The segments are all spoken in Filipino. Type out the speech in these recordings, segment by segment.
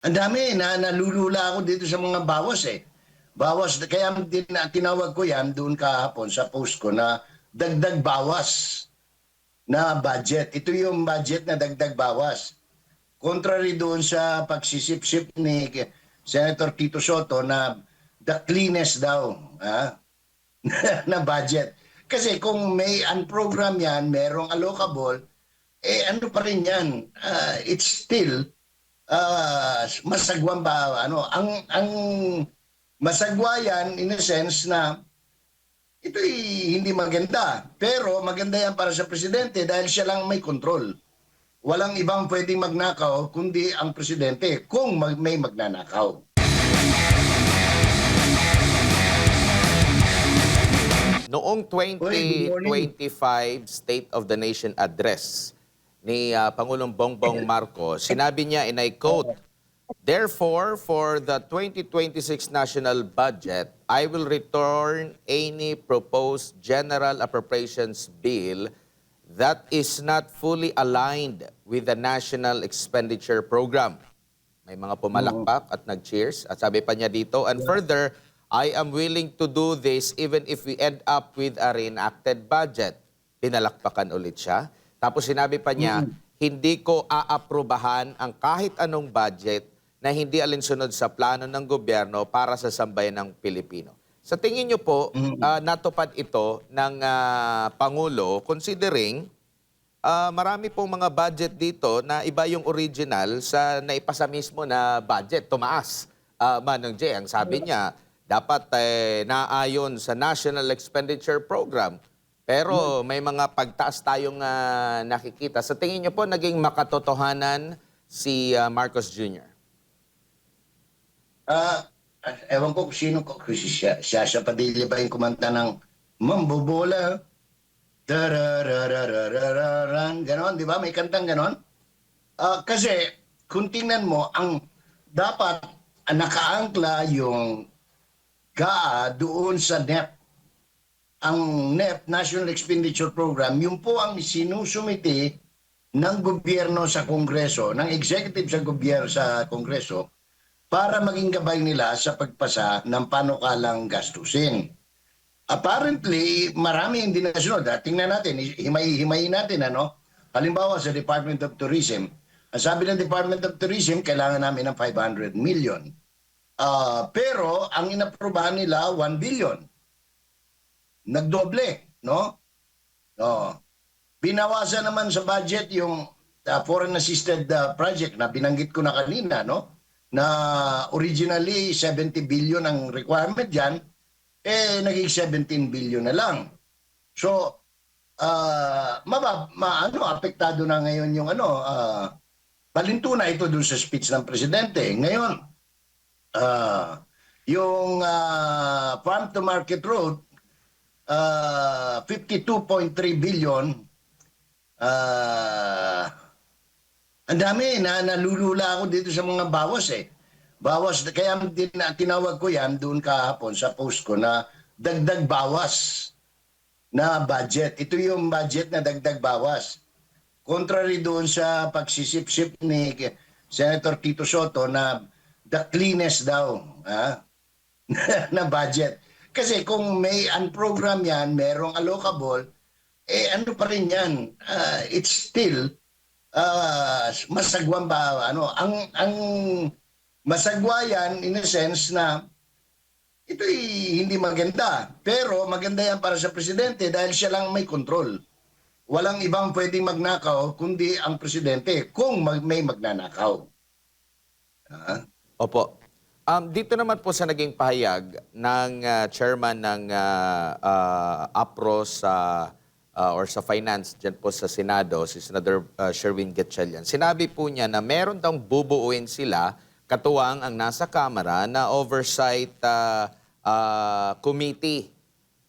Ang dami, nalulula ako dito sa mga bawas eh. Bawas, kaya tinawag ko yan doon kahapon sa post ko na dagdag bawas na budget. Ito yung budget na dagdag bawas. Contrary doon sa pagsisip-sip ni Senator Tito Soto na the cleanest daw na budget. Kasi kung may unprogram yan, merong allocable, eh ano pa rin yan? It's still masagwan ba ang masagwa yan in a sense na ito'y hindi maganda, pero maganda yan para sa presidente dahil siya lang may control. Walang ibang pwedeng magnakaw kundi ang presidente kung may magnanakaw. Noong Good morning. 2025 State of the Nation Address ni Pangulong Bongbong Marcos, sinabi niya, and I quote, "Therefore, for the 2026 national budget, I will return any proposed general appropriations bill that is not fully aligned with the national expenditure program." May mga pumalakpak at nag-cheers. At sabi pa niya dito, and further, I am willing to do this even if we end up with a reenacted budget. Pinalakpakan ulit siya. Tapos sinabi pa niya, hindi ko aaprubahan ang kahit anong budget na hindi alinsunod sa plano ng gobyerno para sa sambayan ng Pilipino. Sa tingin niyo po, natupad ito ng Pangulo considering marami pong mga budget dito na iba yung original sa naipasa mismo na budget. Tumaas, Manong Jay. Ang sabi niya, dapat naayon sa National Expenditure Program. Pero may mga pagtaas tayong nakikita. Sa tingin niyo po, naging makatotohanan si Marcos Jr.? Ewan ko kung sino ko. Siya Padilla ba yung kumanta ng Mambobola? Tararararararan, ganon, di ba? May kantang ganon. Kasi, kung tingnan mo, ang dapat nakaangkla yung GAA doon sa NEP. Ang NEP, National Expenditure Program, yun po ang sinusumiti ng gobyerno sa Kongreso, ng executive sa gobyerno sa Kongreso, para maging gabay nila sa pagpasa ng panukalang gastusin. Apparently, marami hindi nasunod. Tingnan natin, himay-himayin natin, halimbawa sa Department of Tourism, ang sabi ng Department of Tourism, kailangan namin ng 500 million. Pero, ang inaprubahan nila, 1 billion. Nagdoble, no? Binawasan naman sa budget yung foreign assisted project na binanggit ko na kanina, no? Na originally 70 billion ang requirement dyan, naging 17 billion na lang. So, apektado na ngayon yung balinto na ito dun sa speech ng presidente. Ngayon, yung farm to market road, 52.3 billion, ang dami, nalulula ako dito sa mga bawas eh. Bawas, kaya tinawag ko yan doon kahapon sa post ko na dagdag bawas na budget. Ito yung budget na dagdag bawas. Contrary doon sa pagsisip-sip ni Senator Tito Soto na the cleanest daw na budget. Kasi kung may unprogram yan, merong allocable, ano pa rin yan? It's still masagwan ba ang masagwa yan in a sense na ito'y hindi maganda, pero maganda yan para sa presidente dahil siya lang may control. Walang ibang pwedeng magnakaw kundi ang presidente kung may magnanakaw. Opo. Dito naman po sa naging pahayag ng chairman ng APRO or sa finance dyan po sa Senado, si Senator Sherwin Gatchalian, sinabi po niya na meron daw bubuuin sila katuwang ang nasa Kamara na oversight committee.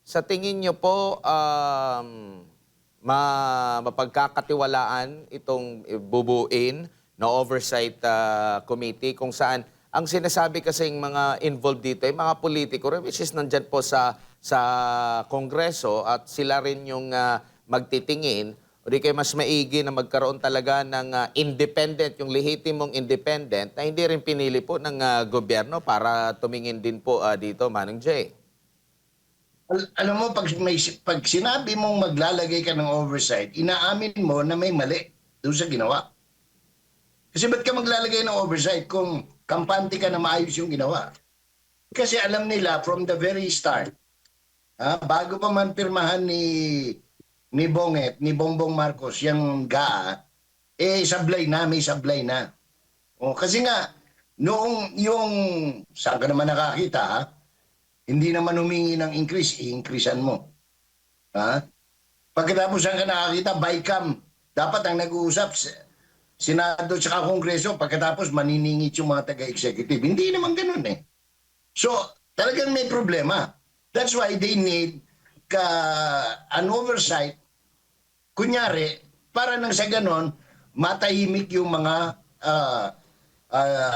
Sa tingin niyo po, mapagkakatiwalaan itong bubuin na oversight committee kung saan ang sinasabi kasing mga involved dito ay mga politiko which is nandyan po sa Kongreso at sila rin yung magtitingin o di kaya mas maigi na magkaroon talaga ng independent, yung lehitimong independent na hindi rin pinili po ng gobyerno para tumingin din po dito, Manong Jay. Alam mo, pag sinabi mong maglalagay ka ng oversight, inaamin mo na may mali doon sa ginawa. Kasi ba't ka maglalagay ng oversight kung kampante ka na maayos yung ginawa? Kasi alam nila from the very start, bago pa man pirmahan ni Bongbong Marcos, yung GAA, may sablay na. O, kasi nga, noong yung, saan ka naman nakakita, hindi naman humingi ng increase, i-increasean mo. Ha? Pagkatapos saan ka nakakita, BICAM, dapat ang nag-uusap, Senado at Kongreso, pagkatapos maniningit yung mga taga-executive. Hindi naman ganun eh. So, talagang may problema. That's why they need an oversight, kunyari, para nang sa ganon, matahimik yung mga,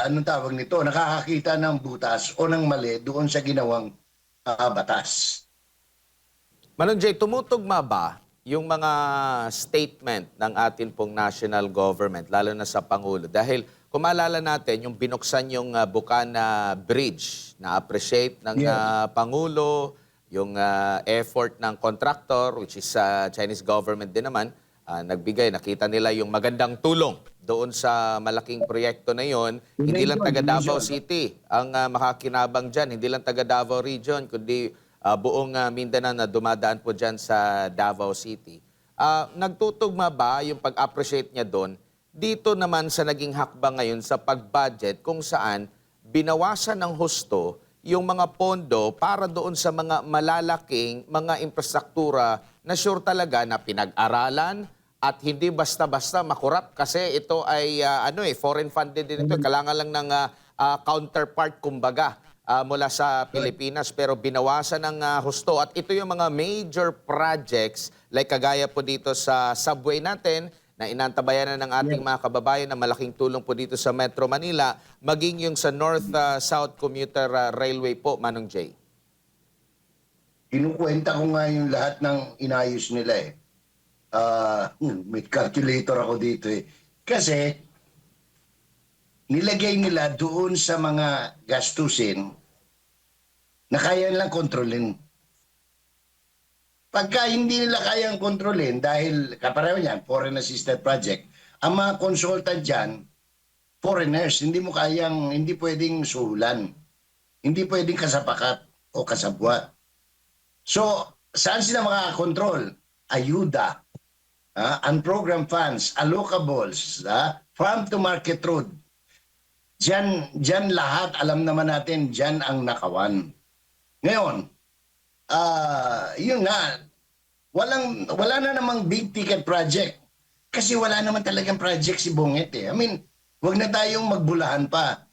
anong tawag nito, nakakakita ng butas o ng mali doon sa ginawang batas. Manong Jay, tumutugma ba yung mga statement ng atin pong national government, lalo na sa Pangulo? Dahil kung maalala natin, yung binuksan yung Bukana Bridge, na-appreciate ng Pangulo, yung effort ng contractor, which is Chinese government din naman, nagbigay, nakita nila yung magandang tulong doon sa malaking proyekto na yon. Hindi lang taga Davao City ang makakinabang dyan, hindi lang taga Davao Region, kundi buong Mindanao na dumadaan po dyan sa Davao City. Nagtutugma ba yung pag-appreciate niya doon dito naman sa naging hakbang ngayon sa pag-budget kung saan binawasan ng husto yung mga pondo para doon sa mga malalaking mga infrastruktura na sure talaga na pinag-aralan at hindi basta-basta makurap kasi ito ay foreign funded din ito. Kailangan lang ng counterpart kumbaga mula sa Pilipinas pero binawasan ng husto at ito yung mga major projects like kagaya po dito sa subway natin na inantabayan na ng ating mga kababayan na malaking tulong po dito sa Metro Manila, maging yung sa North-South Commuter Railway po, Manong Jay. Kinukwenta ko nga yung lahat ng inayos nila eh. May calculator ako dito eh. Kasi nilagay nila doon sa mga gastusin na kaya nilang kontrolin. Pagka hindi nila kayang kontrolin dahil kapareho niyan, foreign assisted project, ang mga consultant dyan, foreigners, hindi pwedeng suhulan. Hindi pwedeng kasapakat o kasabwat. So, saan sila makakakontrol? Ayuda, unprogrammed funds, allocables, farm to market road. Diyan lahat, alam naman natin, diyan ang nakawan. Ngayon, yun nga, wala na namang big ticket project. Kasi wala naman talagang project si Bonget eh. I mean, wag na tayong magbulahan pa.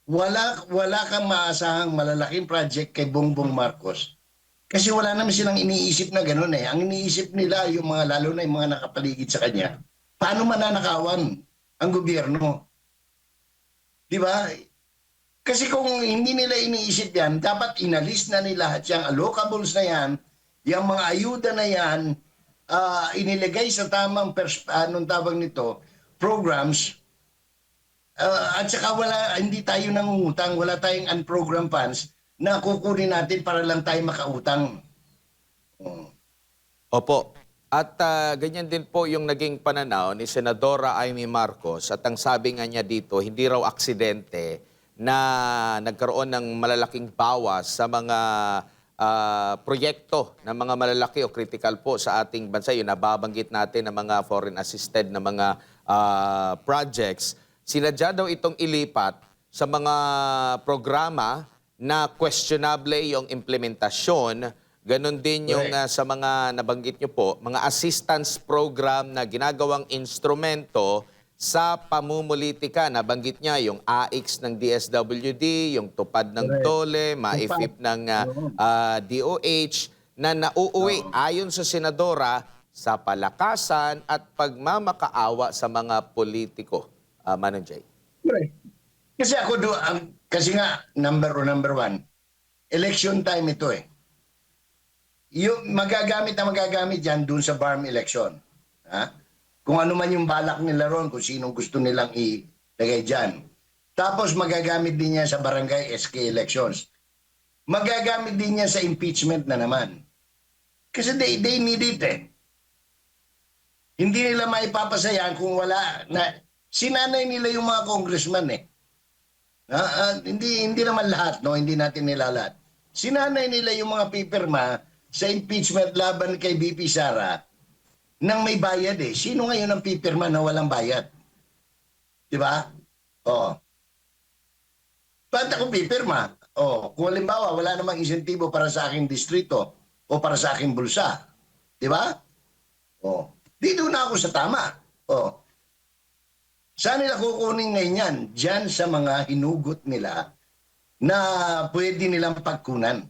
Wala kang maasahang malalaking project kay Bongbong Marcos. Kasi wala naman silang iniisip na gano'n eh. Ang iniisip nila, yung mga lalo na yung mga nakapaligid sa kanya, paano mananakawan ang gobyerno? Di ba? Kasi kung hindi nila iniisip yan, dapat inalis na nila lahat yung allocables na yan, yung mga ayuda na yan, inilagay sa tamang anong tawag nito, programs, at saka hindi tayo nangungutang, wala tayong unprogrammed funds na kukunin natin para lang tayo makautang. Opo. At ganyan din po yung naging pananaw ni Senadora Amy Marcos at ang sabi nga niya dito, hindi raw aksidente na nagkaroon ng malalaking bawas sa mga proyekto ng mga malalaki o critical po sa ating bansa. Yung nababanggit natin ng mga foreign assisted na mga projects. Sinadya daw itong ilipat sa mga programa na questionable yung implementasyon. Ganon din yung sa mga nabanggit nyo po, mga assistance program na ginagawang instrumento sa pamumulitika. Nabanggit niya yung AIX ng DSWD, yung tupad ng DOLE, maifip ng DOH na nauuwi ayon sa senadora sa palakasan at pagmamakaawa sa mga politiko. Manong Jay. Kasi kasi nga, number one, election time ito eh. Yung magagamit yan dun sa BARM election. kung ano man yung balak nila ron, kung sinong gusto nilang ilagay dyan. Tapos magagamit din niya sa barangay SK elections. Magagamit din niya sa impeachment na naman. Kasi they need it eh. Hindi nila maipapasayan kung wala na sinanay nila yung mga congressman eh. Hindi naman lahat, no, hindi natin nilalat. Sinanay nila yung mga pipirma sa impeachment laban kay BP Sara nang may bayad eh. Sino ngayon ang pipirma na walang bayad? 'Di ba? Oo. Ba't ako pipirma? Oh, kung halimbawa wala namang insentibo para sa aking distrito o para sa aking bulsa. 'Di ba? Oh. Dito na ako sa tama. Oh. Saan nila kukunin ngayon yan? Diyan sa mga hinugot nila na pwede nilang pagkunan.